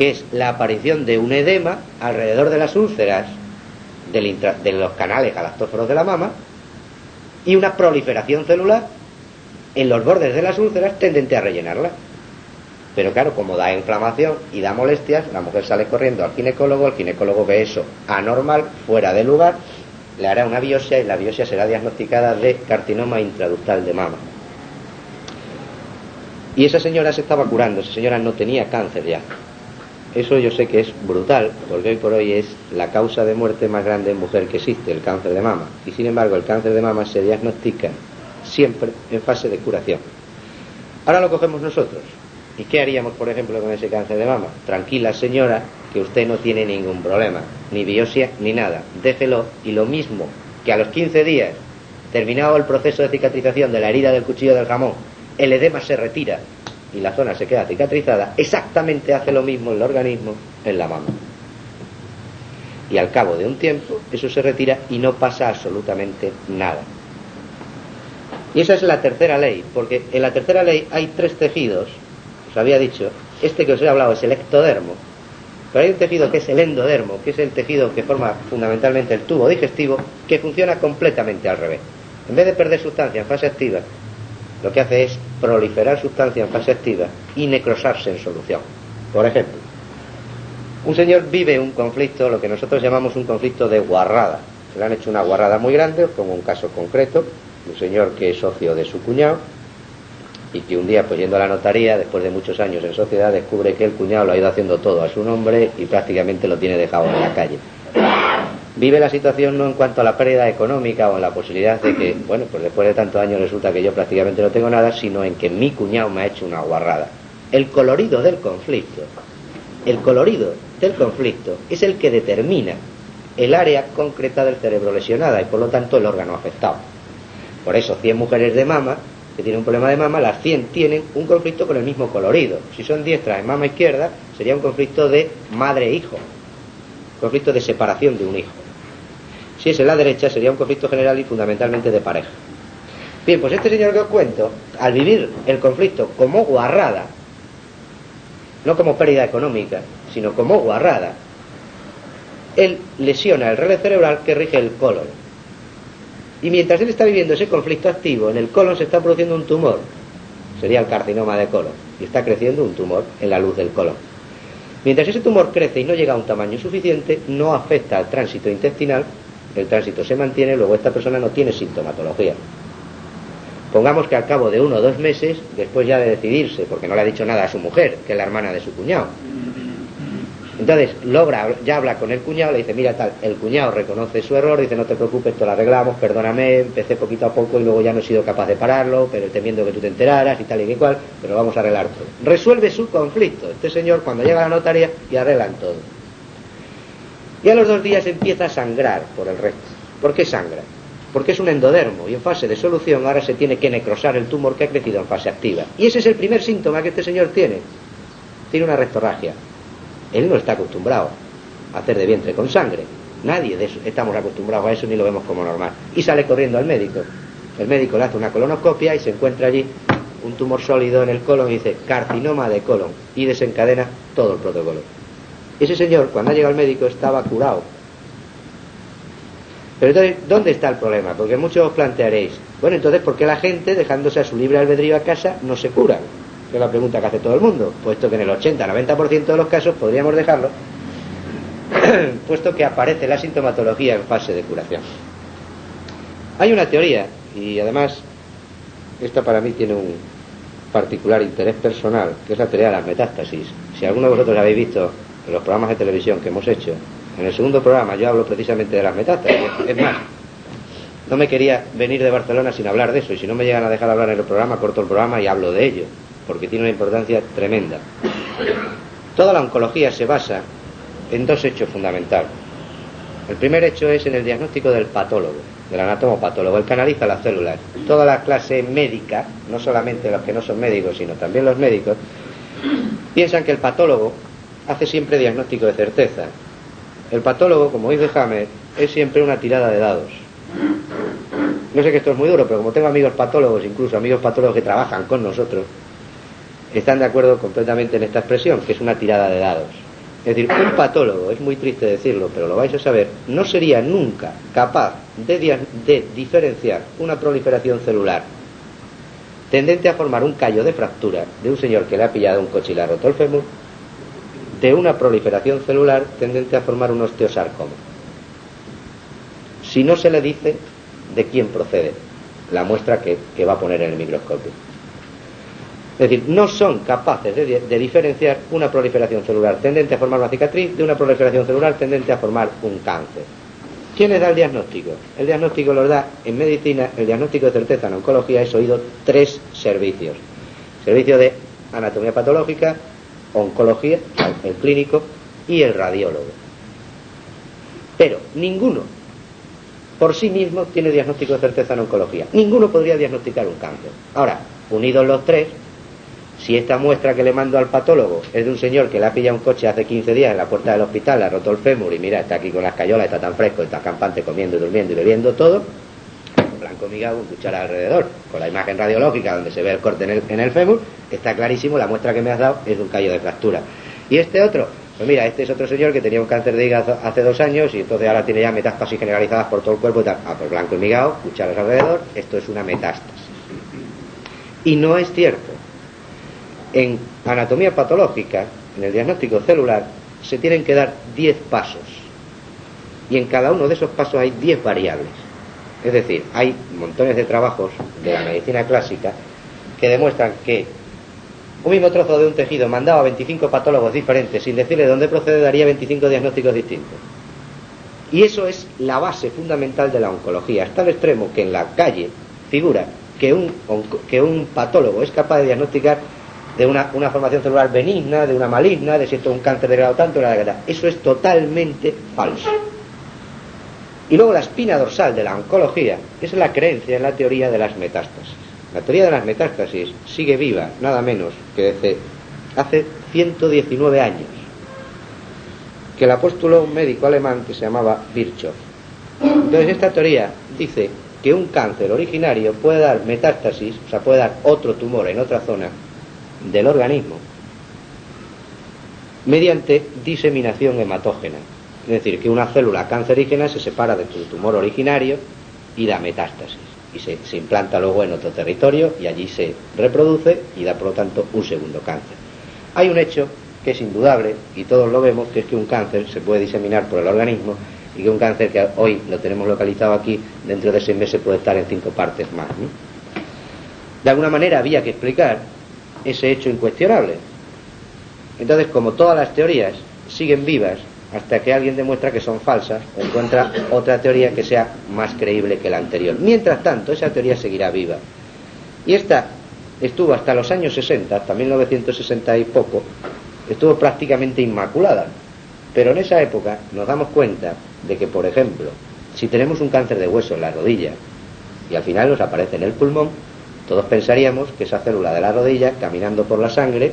que es la aparición de un edema alrededor de las úlceras de los canales galactóforos de la mama y una proliferación celular en los bordes de las úlceras tendente a rellenarlas. Pero claro, como da inflamación y da molestias, la mujer sale corriendo al ginecólogo, el ginecólogo ve eso anormal, fuera de lugar, le hará una biopsia y la biopsia será diagnosticada de carcinoma intraductal de mama. Y esa señora se estaba curando, esa señora no tenía cáncer ya. Eso yo sé que es brutal, porque hoy por hoy es la causa de muerte más grande en mujer que existe, el cáncer de mama. Y sin embargo, el cáncer de mama se diagnostica siempre en fase de curación. Ahora lo cogemos nosotros. ¿Y qué haríamos, por ejemplo, con ese cáncer de mama? Tranquila, señora, que usted no tiene ningún problema, ni biopsia ni nada. Déjelo, y lo mismo que a los 15 días, terminado el proceso de cicatrización de la herida del cuchillo del jamón, el edema se retira y la zona se queda cicatrizada, exactamente hace lo mismo el organismo en la mama. Y al cabo de un tiempo, eso se retira y no pasa absolutamente nada. Y esa es la tercera ley, porque en la tercera ley hay 3 tejidos. Os había dicho, este que os he hablado es el ectodermo, pero hay un tejido que es el endodermo, que es el tejido que forma fundamentalmente el tubo digestivo, que funciona completamente al revés. En vez de perder sustancia en fase activa, lo que hace es proliferar sustancia en fase activa y necrosarse en solución. Por ejemplo, un señor vive un conflicto, lo que nosotros llamamos un conflicto de guarrada. Se le han hecho una guarrada muy grande, como un caso concreto, un señor que es socio de su cuñado, y que un día, pues yendo a la notaría, después de muchos años en sociedad, descubre que el cuñado lo ha ido haciendo todo a su nombre y prácticamente lo tiene dejado en la calle. Vive la situación no en cuanto a la pérdida económica o en la posibilidad de que, bueno, pues después de tantos años resulta que yo prácticamente no tengo nada, sino en que mi cuñado me ha hecho una guarrada. El colorido del conflicto es el que determina el área concreta del cerebro lesionada y por lo tanto el órgano afectado. Por eso 100 mujeres de mama que tienen un problema de mama, las 100 tienen un conflicto con el mismo colorido. Si son diestras en mama izquierda, sería un conflicto de madre-hijo, conflicto de separación de un hijo. Si es en la derecha, sería un conflicto general y fundamentalmente de pareja. Bien, pues este señor que os cuento, al vivir el conflicto como guarrada, no como pérdida económica, sino como guarrada, él lesiona el relé cerebral que rige el colon. Y mientras él está viviendo ese conflicto activo, en el colon se está produciendo un tumor, sería el carcinoma de colon, y está creciendo un tumor en la luz del colon. Mientras ese tumor crece y no llega a un tamaño suficiente, no afecta al tránsito intestinal, el tránsito se mantiene, luego esta persona no tiene sintomatología. Pongamos que al cabo de 1 o 2 meses, después ya de decidirse, porque no le ha dicho nada a su mujer, que es la hermana de su cuñado, entonces ya habla con el cuñado, le dice, mira tal, el cuñado reconoce su error, dice, no te preocupes, esto lo arreglamos, perdóname, empecé poquito a poco y luego ya no he sido capaz de pararlo, pero temiendo que tú te enteraras y tal y que cual, pero vamos a arreglar todo. Resuelve su conflicto, este señor cuando llega a la notaría y arreglan todo. Y a los 2 días empieza a sangrar por el recto. ¿Por qué sangra? Porque es un endodermo y en fase de solución ahora se tiene que necrosar el tumor que ha crecido en fase activa. Y ese es el primer síntoma que este señor tiene. Tiene una rectorragia. Él no está acostumbrado a hacer de vientre con sangre. Nadie de eso estamos acostumbrados a eso ni lo vemos como normal. Y sale corriendo al médico. El médico le hace una colonoscopia y se encuentra allí un tumor sólido en el colon y dice carcinoma de colon y desencadena todo el protocolo. Ese señor, cuando ha llegado al médico, estaba curado. Pero entonces, ¿dónde está el problema? Porque muchos os plantearéis, bueno, entonces, ¿por qué la gente, dejándose a su libre albedrío a casa, no se cura? Que es la pregunta que hace todo el mundo, puesto que en el 80-90% de los casos podríamos dejarlo, puesto que aparece la sintomatología en fase de curación. Hay una teoría, y además, esta para mí tiene un particular interés personal, que es la teoría de las metástasis. Si alguno de vosotros habéis visto en los programas de televisión que hemos hecho, en el segundo programa yo hablo precisamente de las metástasis. Es más, no me quería venir de Barcelona sin hablar de eso, y si no me llegan a dejar hablar en el programa, corto el programa y hablo de ello, porque tiene una importancia tremenda. Toda la oncología se basa en 2 hechos fundamentales. El primer hecho es en el diagnóstico del patólogo, del anatomopatólogo, el que analiza las células. Toda la clase médica, no solamente los que no son médicos, sino también los médicos, piensan que el patólogo hace siempre diagnóstico de certeza. El patólogo, como dice Hammer, es siempre una tirada de dados. No sé que esto es muy duro, pero como tengo amigos patólogos, incluso amigos patólogos que trabajan con nosotros, están de acuerdo completamente en esta expresión, que es una tirada de dados. Es decir, un patólogo, es muy triste decirlo, pero lo vais a saber, no sería nunca capaz de diferenciar una proliferación celular tendente a formar un callo de fractura de un señor que le ha pillado un coche y le ha roto el fémur, de una proliferación celular tendente a formar un osteosarcoma. Si no se le dice de quién procede la muestra que va a poner en el microscopio. Es decir, no son capaces de diferenciar una proliferación celular tendente a formar una cicatriz de una proliferación celular tendente a formar un cáncer. ¿Quién les da el diagnóstico? El diagnóstico lo da en medicina, el diagnóstico de certeza en oncología es oído 3 servicios. Servicio de anatomía patológica, oncología, el clínico y el radiólogo. Pero ninguno por sí mismo tiene diagnóstico de certeza en oncología. Ninguno podría diagnosticar un cáncer. Ahora, unidos los 3, si esta muestra que le mando al patólogo es de un señor que le ha pillado un coche hace 15 días en la puerta del hospital, le ha roto el fémur y mira, está aquí con las cayolas, está tan fresco, está campante, comiendo, durmiendo y bebiendo todo, blanco migado, un cuchara alrededor, con la imagen radiológica donde se ve el corte en el fémur, está clarísimo, la muestra que me has dado es de un callo de fractura. Y este otro, pues mira, este es otro señor que tenía un cáncer de hígado hace 2 años y entonces ahora tiene ya metástasis generalizadas por todo el cuerpo y tal. Ah, pues blanco y migado, cucharas alrededor, esto es una metástasis. Y no es cierto. En anatomía patológica, en el diagnóstico celular, se tienen que dar 10 pasos. Y en cada uno de esos pasos hay 10 variables. Es decir, hay montones de trabajos de la medicina clásica que demuestran que un mismo trozo de un tejido mandado a 25 patólogos diferentes sin decirle de dónde procede daría 25 diagnósticos distintos. Y eso es la base fundamental de la oncología, hasta el extremo que en la calle figura que un patólogo es capaz de diagnosticar de una formación celular benigna, de una maligna, de si esto es un cáncer de grado tanto, eso es totalmente falso. Y luego la espina dorsal de la oncología es la creencia en la teoría de las metástasis. La teoría de las metástasis sigue viva, nada menos que desde hace 119 años, que la postuló un médico alemán que se llamaba Virchow. Entonces esta teoría dice que un cáncer originario puede dar metástasis, o sea, puede dar otro tumor en otra zona del organismo mediante diseminación hematógena. Es decir, que una célula cancerígena se separa de tu tumor originario y da metástasis. Y se implanta luego en otro territorio y allí se reproduce y da por lo tanto un segundo cáncer. Hay un hecho que es indudable y todos lo vemos, que es que un cáncer se puede diseminar por el organismo y que un cáncer que hoy lo tenemos localizado aquí, dentro de 6 meses puede estar en 5 partes más, ¿no? De alguna manera había que explicar ese hecho incuestionable. Entonces, como todas las teorías siguen vivas hasta que alguien demuestra que son falsas o encuentra otra teoría que sea más creíble que la anterior. Mientras tanto, esa teoría seguirá viva. Y esta estuvo hasta los años 60, hasta 1960 y poco, estuvo prácticamente inmaculada. Pero en esa época nos damos cuenta de que, por ejemplo, si tenemos un cáncer de hueso en la rodilla y al final nos aparece en el pulmón, todos pensaríamos que esa célula de la rodilla, caminando por la sangre,